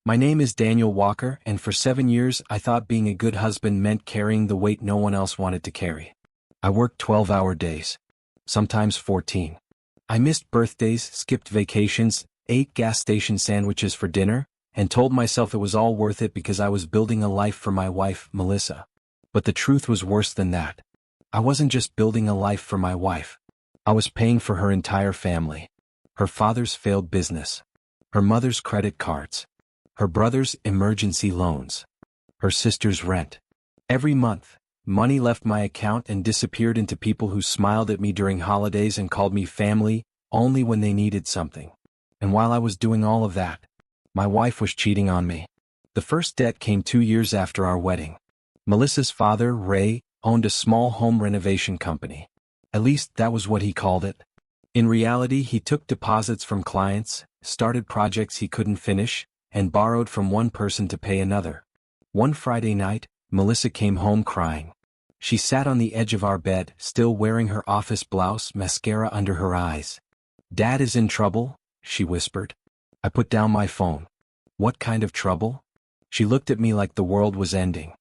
My name is Daniel Walker, and for 7 years I thought being a good husband meant carrying the weight no one else wanted to carry. I worked 12-hour days. Sometimes 14. I missed birthdays, skipped vacations, ate gas station sandwiches for dinner, and told myself it was all worth it because I was building a life for my wife, Melissa. But the truth was worse than that. I wasn't just building a life for my wife. I was paying for her entire family. Her father's failed business. Her mother's credit cards. Her brother's emergency loans. Her sister's rent. Every month, money left my account and disappeared into people who smiled at me during holidays and called me family only when they needed something. And while I was doing all of that, my wife was cheating on me. The first debt came 2 years after our wedding. Melissa's father, Ray, owned a small home renovation company. At least that was what he called it. In reality, he took deposits from clients, started projects he couldn't finish, and borrowed from one person to pay another. One Friday night, Melissa came home crying. She sat on the edge of our bed, still wearing her office blouse, mascara under her eyes. "Dad is in trouble," she whispered. I put down my phone. "What kind of trouble?" She looked at me like the world was ending.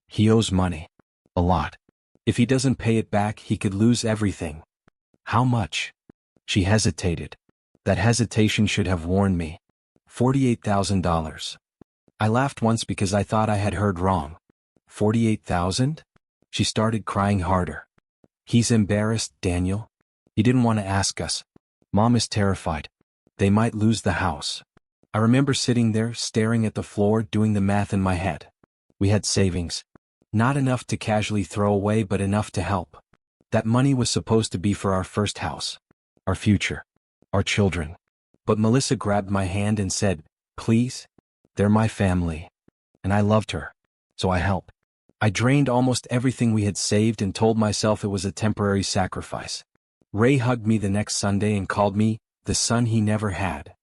"He owes money. A lot. If he doesn't pay it back, he could lose everything." "How much?" She hesitated. That hesitation should have warned me. $48,000. I laughed once because I thought I had heard wrong. 48,000? She started crying harder. "He's embarrassed, Daniel. He didn't want to ask us. Mom is terrified. They might lose the house." I remember sitting there, staring at the floor, doing the math in my head. We had savings. Not enough to casually throw away, but enough to help. That money was supposed to be for our first house. Our future. Our children. But Melissa grabbed my hand and said, "Please? They're my family." And I loved her. So I helped. I drained almost everything we had saved and told myself it was a temporary sacrifice. Ray hugged me the next Sunday and called me the son he never had.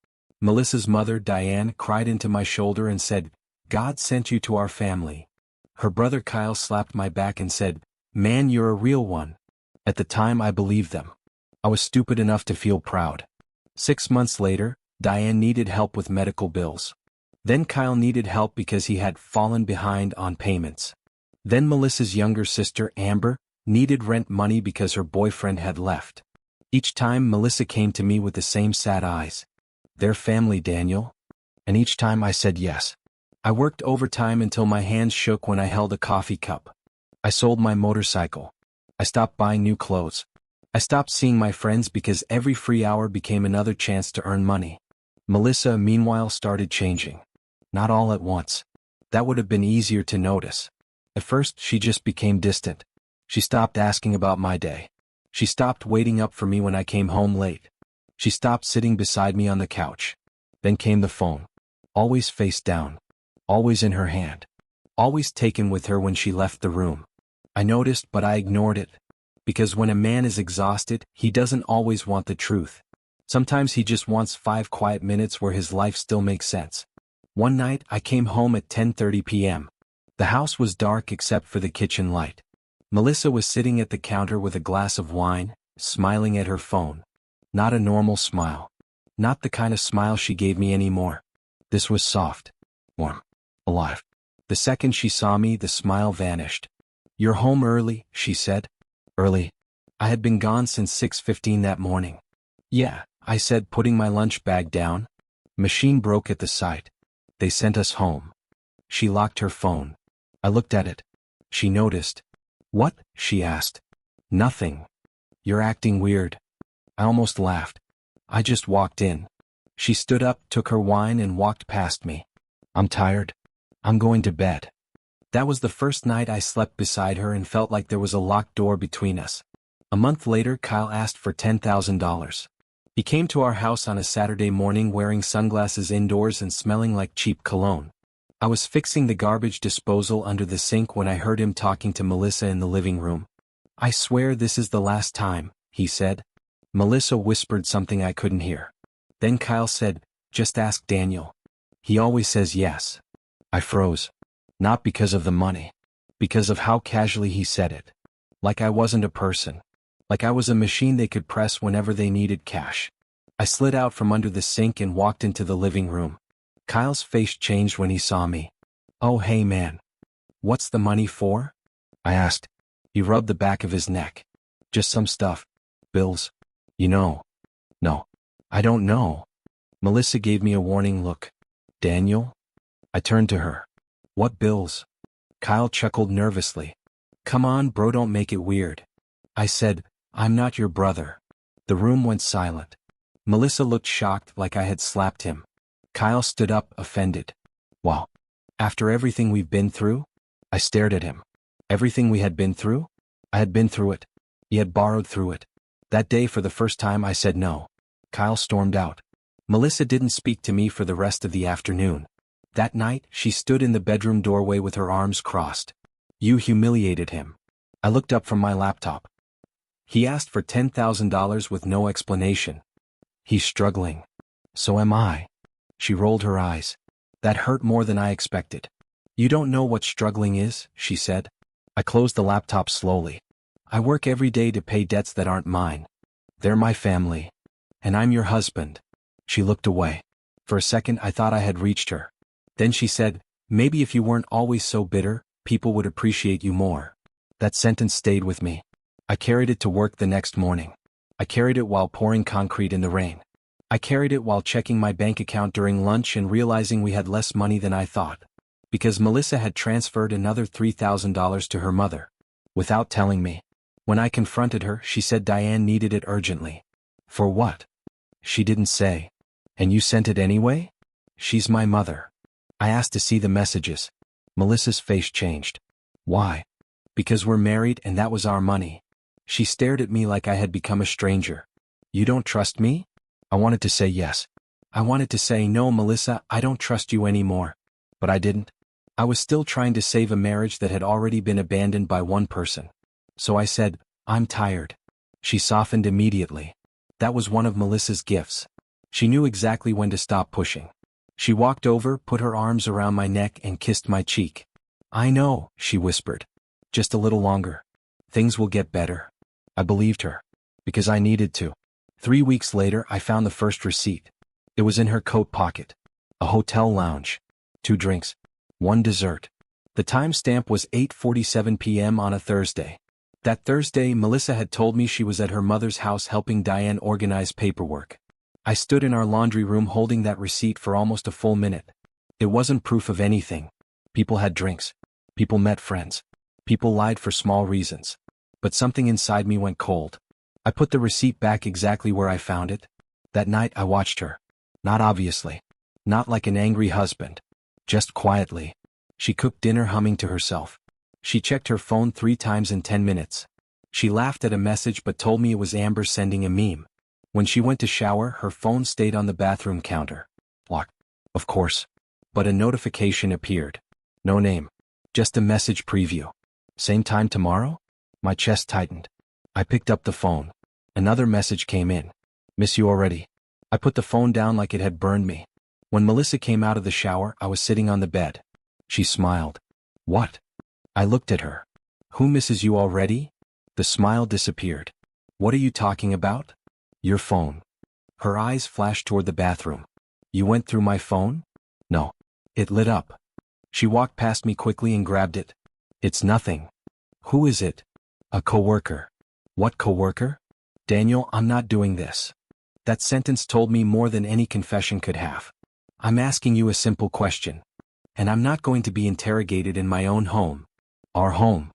Melissa's mother, Diane, cried into my shoulder and said, "God sent you to our family." Her brother Kyle slapped my back and said, "Man, you're a real one." At the time I believed them. I was stupid enough to feel proud. 6 months later, Diane needed help with medical bills. Then Kyle needed help because he had fallen behind on payments. Then Melissa's younger sister, Amber, needed rent money because her boyfriend had left. Each time Melissa came to me with the same sad eyes. "Their family, Daniel." And each time I said yes. I worked overtime until my hands shook when I held a coffee cup. I sold my motorcycle. I stopped buying new clothes. I stopped seeing my friends because every free hour became another chance to earn money. Melissa, meanwhile, started changing. Not all at once. That would have been easier to notice. At first, she just became distant. She stopped asking about my day. She stopped waiting up for me when I came home late. She stopped sitting beside me on the couch. Then came the phone. Always face down. Always in her hand. Always taken with her when she left the room. I noticed, but I ignored it. Because when a man is exhausted, he doesn't always want the truth. Sometimes he just wants 5 quiet minutes where his life still makes sense. One night, I came home at 10:30 p.m. The house was dark except for the kitchen light. Melissa was sitting at the counter with a glass of wine, smiling at her phone. Not a normal smile. Not the kind of smile she gave me anymore. This was soft. Warm. Alive. The second she saw me, the smile vanished. "You're home early," she said. Early. I had been gone since 6:15 that morning. "Yeah," I said, putting my lunch bag down. Machine broke at the site. They sent us home. She locked her phone. I looked at it. She noticed. "What?" she asked. "Nothing. You're acting weird." I almost laughed. "I just walked in." She stood up, took her wine, and walked past me. "I'm tired. I'm going to bed." That was the first night I slept beside her and felt like there was a locked door between us. A month later, Kyle asked for $10,000. He came to our house on a Saturday morning wearing sunglasses indoors and smelling like cheap cologne. I was fixing the garbage disposal under the sink when I heard him talking to Melissa in the living room. "I swear this is the last time," he said. Melissa whispered something I couldn't hear. Then Kyle said, "Just ask Daniel. He always says yes." I froze. Not because of the money. Because of how casually he said it. Like I wasn't a person. Like I was a machine they could press whenever they needed cash. I slid out from under the sink and walked into the living room. Kyle's face changed when he saw me. "Oh hey man. What's the money for?" I asked. He rubbed the back of his neck. "Just some stuff. Bills. You know." "No. I don't know." Melissa gave me a warning look. "Daniel?" I turned to her. "What bills?" Kyle chuckled nervously. "Come on bro, don't make it weird." I said, "I'm not your brother." The room went silent. Melissa looked shocked, like I had slapped him. Kyle stood up, offended. "Wow. After everything we've been through?" I stared at him. Everything we had been through? I had been through it. He had borrowed through it. That day, for the first time, I said no. Kyle stormed out. Melissa didn't speak to me for the rest of the afternoon. That night, she stood in the bedroom doorway with her arms crossed. "You humiliated him." I looked up from my laptop. "He asked for $10,000 with no explanation. He's struggling. So am I." She rolled her eyes. "That hurt more than I expected." "You don't know what struggling is," she said. I closed the laptop slowly. "I work every day to pay debts that aren't mine. They're my family. And I'm your husband." She looked away. For a second I thought I had reached her. Then she said, "Maybe if you weren't always so bitter, people would appreciate you more." That sentence stayed with me. I carried it to work the next morning. I carried it while pouring concrete in the rain. I carried it while checking my bank account during lunch and realizing we had less money than I thought. Because Melissa had transferred another $3,000 to her mother. Without telling me. When I confronted her, she said Diane needed it urgently. For what? She didn't say. "And you sent it anyway?" "She's my mother." I asked to see the messages. Melissa's face changed. "Why?" "Because we're married and that was our money." She stared at me like I had become a stranger. "You don't trust me?" I wanted to say yes. I wanted to say, "No, Melissa, I don't trust you anymore." But I didn't. I was still trying to save a marriage that had already been abandoned by one person. So I said, "I'm tired." She softened immediately. That was one of Melissa's gifts. She knew exactly when to stop pushing. She walked over, put her arms around my neck and kissed my cheek. "I know," she whispered. "Just a little longer. Things will get better." I believed her. Because I needed to. 3 weeks later, I found the first receipt. It was in her coat pocket. A hotel lounge. 2 drinks. 1 dessert. The timestamp was 8:47 p.m. on a Thursday. That Thursday, Melissa had told me she was at her mother's house helping Diane organize paperwork. I stood in our laundry room holding that receipt for almost a full minute. It wasn't proof of anything. People had drinks. People met friends. People lied for small reasons. But something inside me went cold. I put the receipt back exactly where I found it. That night I watched her. Not obviously. Not like an angry husband. Just quietly. She cooked dinner humming to herself. She checked her phone 3 times in 10 minutes. She laughed at a message but told me it was Amber sending a meme. When she went to shower, her phone stayed on the bathroom counter. Locked. Of course. But a notification appeared. No name. Just a message preview. "Same time tomorrow?" My chest tightened. I picked up the phone. Another message came in. "Miss you already." I put the phone down like it had burned me. When Melissa came out of the shower, I was sitting on the bed. She smiled. "What?" I looked at her. "Who misses you already?" The smile disappeared. "What are you talking about?" "Your phone." Her eyes flashed toward the bathroom. "You went through my phone?" "No." It lit up. She walked past me quickly and grabbed it. "It's nothing." "Who is it?" "A coworker." "What coworker?" "Daniel, I'm not doing this." That sentence told me more than any confession could have. "I'm asking you a simple question. And I'm not going to be interrogated in my own home." "Our home."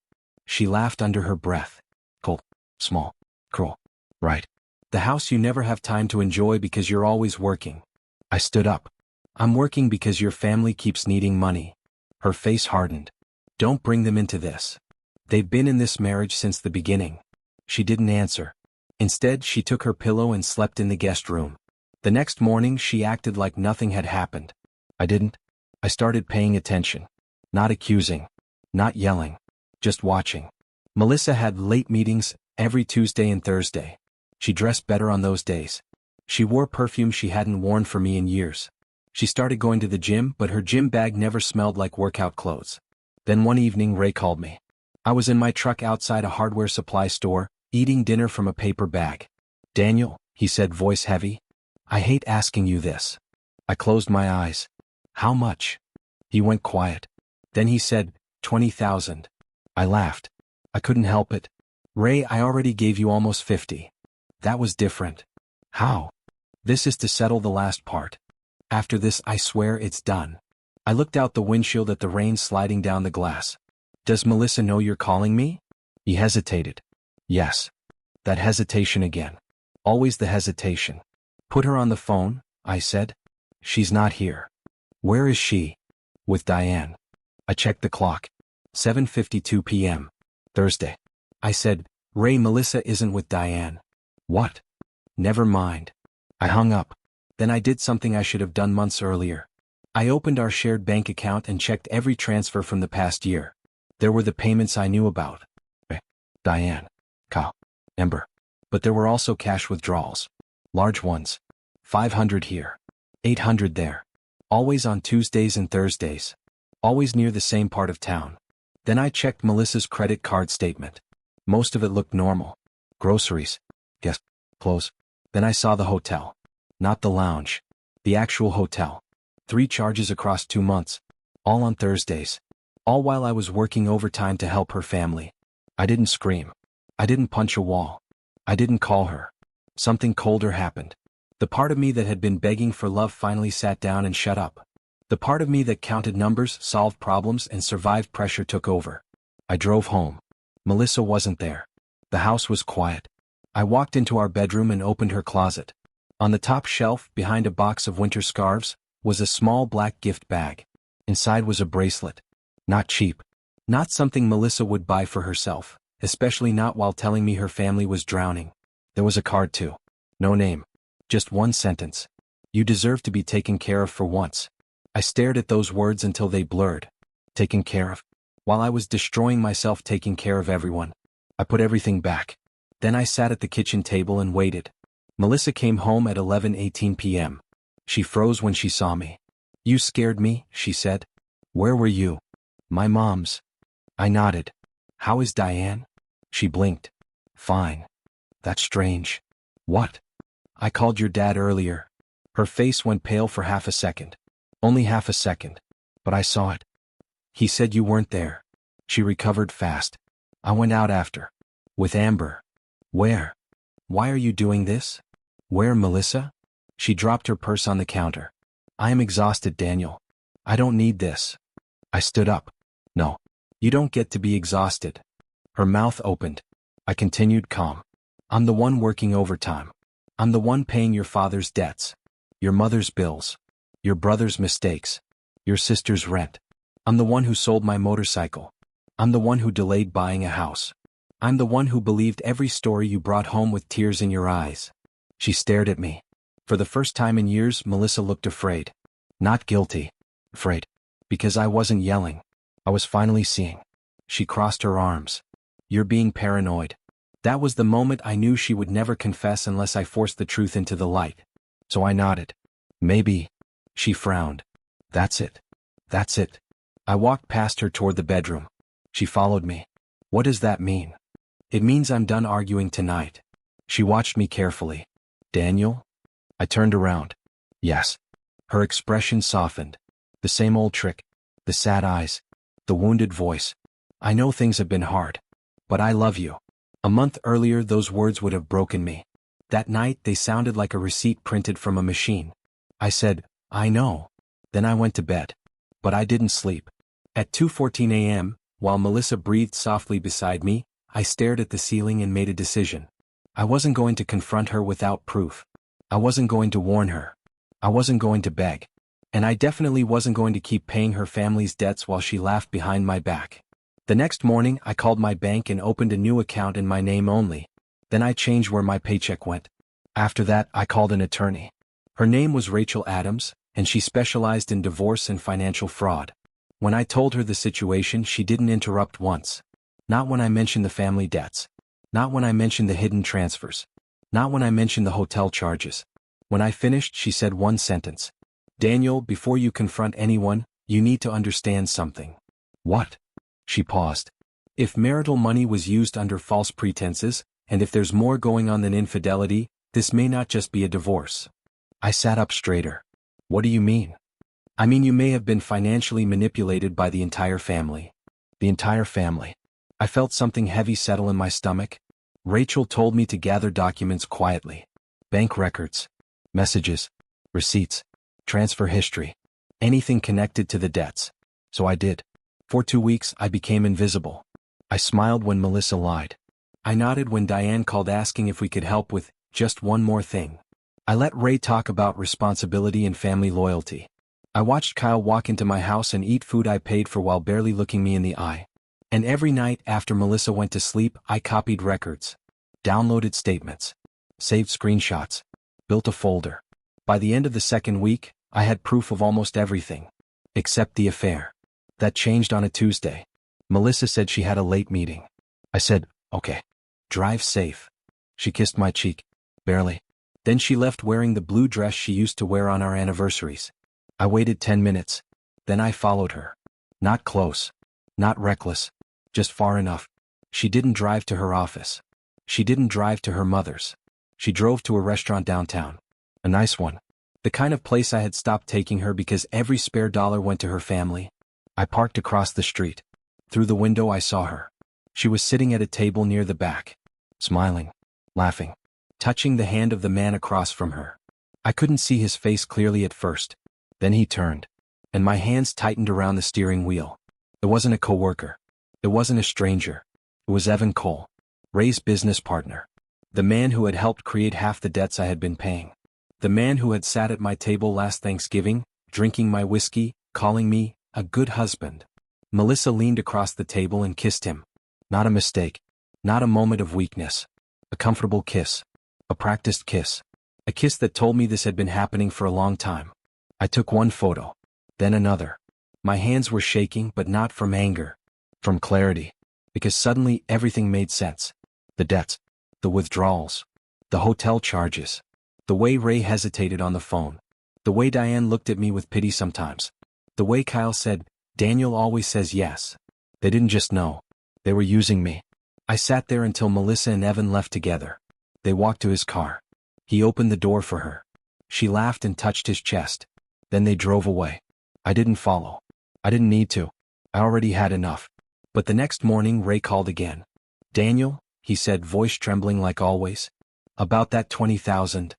She laughed under her breath. "Cold. Small. Cruel. Right. The house you never have time to enjoy because you're always working." I stood up. "I'm working because your family keeps needing money." Her face hardened. "Don't bring them into this. They've been in this marriage since the beginning." She didn't answer. Instead, she took her pillow and slept in the guest room. The next morning, she acted like nothing had happened. I didn't. I started paying attention. Not accusing. Not yelling. Just watching. Melissa had late meetings every Tuesday and Thursday. She dressed better on those days. She wore perfume she hadn't worn for me in years. She started going to the gym, but her gym bag never smelled like workout clothes. Then one evening, Ray called me. I was in my truck outside a hardware supply store, eating dinner from a paper bag. "Daniel," he said, voice heavy. "I hate asking you this." I closed my eyes. How much? He went quiet. Then he said, 20,000. I laughed. I couldn't help it. Ray, I already gave you almost 50. That was different. How? This is to settle the last part. After this, I swear it's done. I looked out the windshield at the rain sliding down the glass. Does Melissa know you're calling me? He hesitated. Yes. That hesitation again. Always the hesitation. Put her on the phone, I said. She's not here. Where is she? With Diane. I checked the clock. 7:52 p.m. Thursday. I said, Ray, Melissa isn't with Diane. What? Never mind. I hung up. Then I did something I should have done months earlier. I opened our shared bank account and checked every transfer from the past year. There were the payments I knew about. Diane. Kyle. Ember. But there were also cash withdrawals. Large ones. 500 here. 800 there. Always on Tuesdays and Thursdays. Always near the same part of town. Then I checked Melissa's credit card statement. Most of it looked normal. Groceries. Yes. Clothes. Then I saw the hotel. Not the lounge. The actual hotel. 3 charges across 2 months. All on Thursdays. All while I was working overtime to help her family. I didn't scream. I didn't punch a wall. I didn't call her. Something colder happened. The part of me that had been begging for love finally sat down and shut up. The part of me that counted numbers, solved problems, and survived pressure took over. I drove home. Melissa wasn't there. The house was quiet. I walked into our bedroom and opened her closet. On the top shelf, behind a box of winter scarves, was a small black gift bag. Inside was a bracelet. Not cheap. Not something Melissa would buy for herself, especially not while telling me her family was drowning. There was a card too. No name. Just one sentence. You deserve to be taken care of for once. I stared at those words until they blurred. Taken care of? While I was destroying myself taking care of everyone. I put everything back. Then I sat at the kitchen table and waited. Melissa came home at 11:18 p.m. She froze when she saw me. You scared me, she said. Where were you? My mom's. I nodded. How is Diane? She blinked. Fine. That's strange. What? I called your dad earlier. Her face went pale for half a second. Only half a second. But I saw it. He said you weren't there. She recovered fast. I went out after. With Amber. Where? Why are you doing this? Where, Melissa? She dropped her purse on the counter. I am exhausted, Daniel. I don't need this. I stood up. No. You don't get to be exhausted. Her mouth opened. I continued calm. I'm the one working overtime. I'm the one paying your father's debts. Your mother's bills. Your brother's mistakes. Your sister's rent. I'm the one who sold my motorcycle. I'm the one who delayed buying a house. I'm the one who believed every story you brought home with tears in your eyes. She stared at me. For the first time in years, Melissa looked afraid. Not guilty. Afraid. Because I wasn't yelling. I was finally seeing. She crossed her arms. You're being paranoid. That was the moment I knew she would never confess unless I forced the truth into the light. So I nodded. Maybe. She frowned. That's it. That's it. I walked past her toward the bedroom. She followed me. What does that mean? It means I'm done arguing tonight. She watched me carefully. Daniel? I turned around. Yes. Her expression softened. The same old trick. The sad eyes. The wounded voice. I know things have been hard. But I love you. A month earlier those words would have broken me. That night they sounded like a receipt printed from a machine. I said, I know. Then I went to bed. But I didn't sleep. At 2:14 a.m., while Melissa breathed softly beside me, I stared at the ceiling and made a decision. I wasn't going to confront her without proof. I wasn't going to warn her. I wasn't going to beg. And I definitely wasn't going to keep paying her family's debts while she laughed behind my back. The next morning I called my bank and opened a new account in my name only. Then I changed where my paycheck went. After that I called an attorney. Her name was Rachel Adams, and she specialized in divorce and financial fraud. When I told her the situation, she didn't interrupt once. Not when I mentioned the family debts. Not when I mentioned the hidden transfers. Not when I mentioned the hotel charges. When I finished, she said one sentence. Daniel, before you confront anyone, you need to understand something. What? She paused. If marital money was used under false pretenses, and if there's more going on than infidelity, this may not just be a divorce. I sat up straighter. What do you mean? I mean, you may have been financially manipulated by the entire family. The entire family. I felt something heavy settle in my stomach. Rachel told me to gather documents quietly. Bank records, messages, receipts, transfer history, anything connected to the debts. So I did. For 2 weeks, I became invisible. I smiled when Melissa lied. I nodded when Diane called asking if we could help with just one more thing. I let Ray talk about responsibility and family loyalty. I watched Kyle walk into my house and eat food I paid for while barely looking me in the eye. And every night after Melissa went to sleep, I copied records, downloaded statements, saved screenshots, built a folder. By the end of the second week, I had proof of almost everything, except the affair. That changed on a Tuesday. Melissa said she had a late meeting. I said, okay. Drive safe. She kissed my cheek. Barely. Then she left wearing the blue dress she used to wear on our anniversaries. I waited 10 minutes. Then I followed her. Not close. Not reckless. Just far enough. She didn't drive to her office. She didn't drive to her mother's. She drove to a restaurant downtown. A nice one. The kind of place I had stopped taking her because every spare dollar went to her family. I parked across the street. Through the window I saw her. She was sitting at a table near the back. Smiling. Laughing. Touching the hand of the man across from her. I couldn't see his face clearly at first. Then he turned. And my hands tightened around the steering wheel. It wasn't a coworker. It wasn't a stranger. It was Evan Cole. Ray's business partner. The man who had helped create half the debts I had been paying. The man who had sat at my table last Thanksgiving, drinking my whiskey, calling me a good husband. Melissa leaned across the table and kissed him. Not a mistake. Not a moment of weakness. A comfortable kiss. A practiced kiss. A kiss that told me this had been happening for a long time. I took one photo. Then another. My hands were shaking, but not from anger. From clarity. Because suddenly everything made sense. The debts. The withdrawals. The hotel charges. The way Ray hesitated on the phone. The way Diane looked at me with pity sometimes. The way Kyle said, Daniel always says yes. They didn't just know. They were using me. I sat there until Melissa and Evan left together. They walked to his car. He opened the door for her. She laughed and touched his chest. Then they drove away. I didn't follow. I didn't need to. I already had enough. But the next morning Ray called again. Daniel, he said, voice trembling like always. About that 20,000.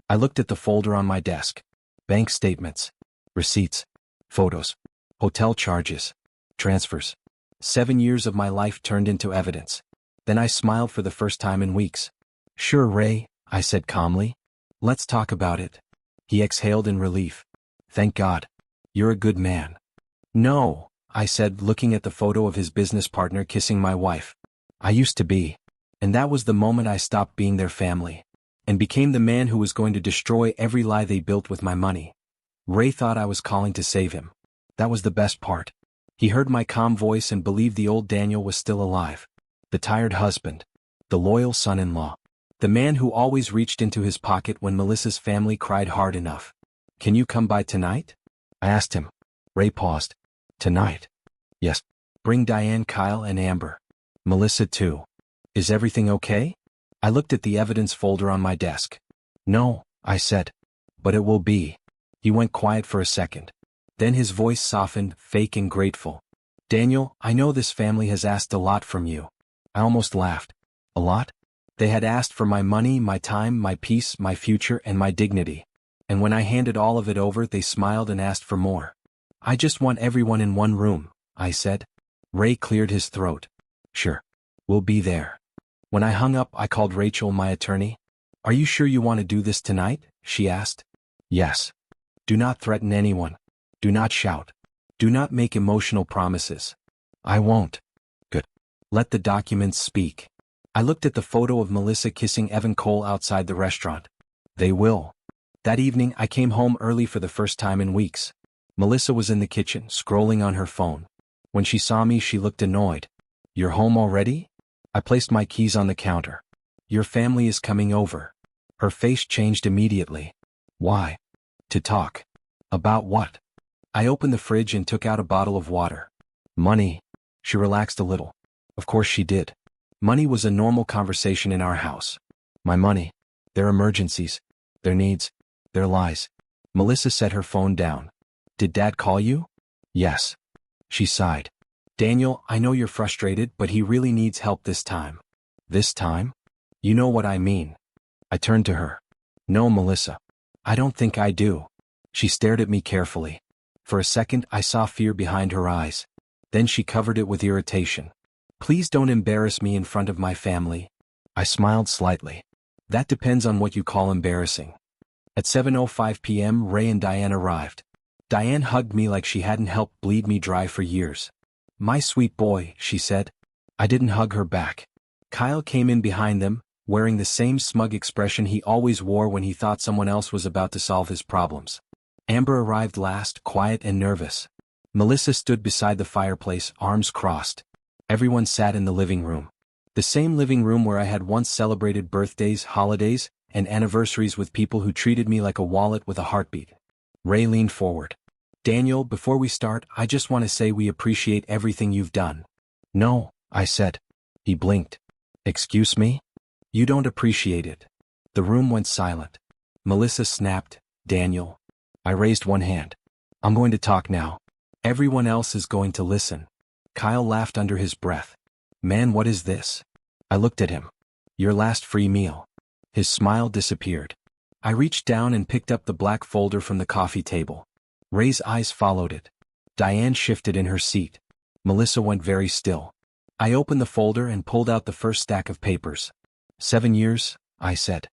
I looked at the folder on my desk. Bank statements. Receipts. Photos. Hotel charges. Transfers. 7 years of my life turned into evidence. Then I smiled for the first time in weeks. Sure, Ray, I said calmly. Let's talk about it. He exhaled in relief. Thank God. You're a good man. No, I said, looking at the photo of his business partner kissing my wife. I used to be. And that was the moment I stopped being their family. And became the man who was going to destroy every lie they built with my money. Ray thought I was calling to save him. That was the best part. He heard my calm voice and believed the old Daniel was still alive. The tired husband. The loyal son-in-law. The man who always reached into his pocket when Melissa's family cried hard enough. Can you come by tonight? I asked him. Ray paused. Tonight? Yes. Bring Diane, Kyle, and Amber. Melissa too. Is everything okay? I looked at the evidence folder on my desk. No, I said. But it will be. He went quiet for a second. Then his voice softened, fake and grateful. Daniel, I know this family has asked a lot from you. I almost laughed. A lot? They had asked for my money, my time, my peace, my future, and my dignity. And when I handed all of it over, they smiled and asked for more. I just want everyone in one room, I said. Ray cleared his throat. Sure. We'll be there. When I hung up, I called Rachel, my attorney. Are you sure you want to do this tonight? She asked. Yes. Do not threaten anyone. Do not shout. Do not make emotional promises. I won't. Good. Let the documents speak. I looked at the photo of Melissa kissing Evan Cole outside the restaurant. They will. That evening, I came home early for the first time in weeks. Melissa was in the kitchen, scrolling on her phone. When she saw me, she looked annoyed. You're home already? I placed my keys on the counter. Your family is coming over. Her face changed immediately. Why? To talk. About what? I opened the fridge and took out a bottle of water. Money. She relaxed a little. Of course she did. Money was a normal conversation in our house. My money. Their emergencies. Their needs. Their lies. Melissa set her phone down. Did Dad call you? Yes. She sighed. Daniel, I know you're frustrated, but he really needs help this time. This time? You know what I mean. I turned to her. No, Melissa. I don't think I do. She stared at me carefully. For a second I saw fear behind her eyes. Then she covered it with irritation. Please don't embarrass me in front of my family. I smiled slightly. That depends on what you call embarrassing. At 7:05 p.m. Ray and Diane arrived. Diane hugged me like she hadn't helped bleed me dry for years. My sweet boy, she said. I didn't hug her back. Kyle came in behind them, wearing the same smug expression he always wore when he thought someone else was about to solve his problems. Amber arrived last, quiet and nervous. Melissa stood beside the fireplace, arms crossed. Everyone sat in the living room. The same living room where I had once celebrated birthdays, holidays, and anniversaries with people who treated me like a wallet with a heartbeat. Ray leaned forward. Daniel, before we start, I just want to say we appreciate everything you've done. No, I said. He blinked. Excuse me? You don't appreciate it. The room went silent. Melissa snapped, Daniel. I raised one hand. I'm going to talk now. Everyone else is going to listen. Kyle laughed under his breath. Man, what is this? I looked at him. Your last free meal. His smile disappeared. I reached down and picked up the black folder from the coffee table. Ray's eyes followed it. Diane shifted in her seat. Melissa went very still. I opened the folder and pulled out the first stack of papers. 7 years, I said.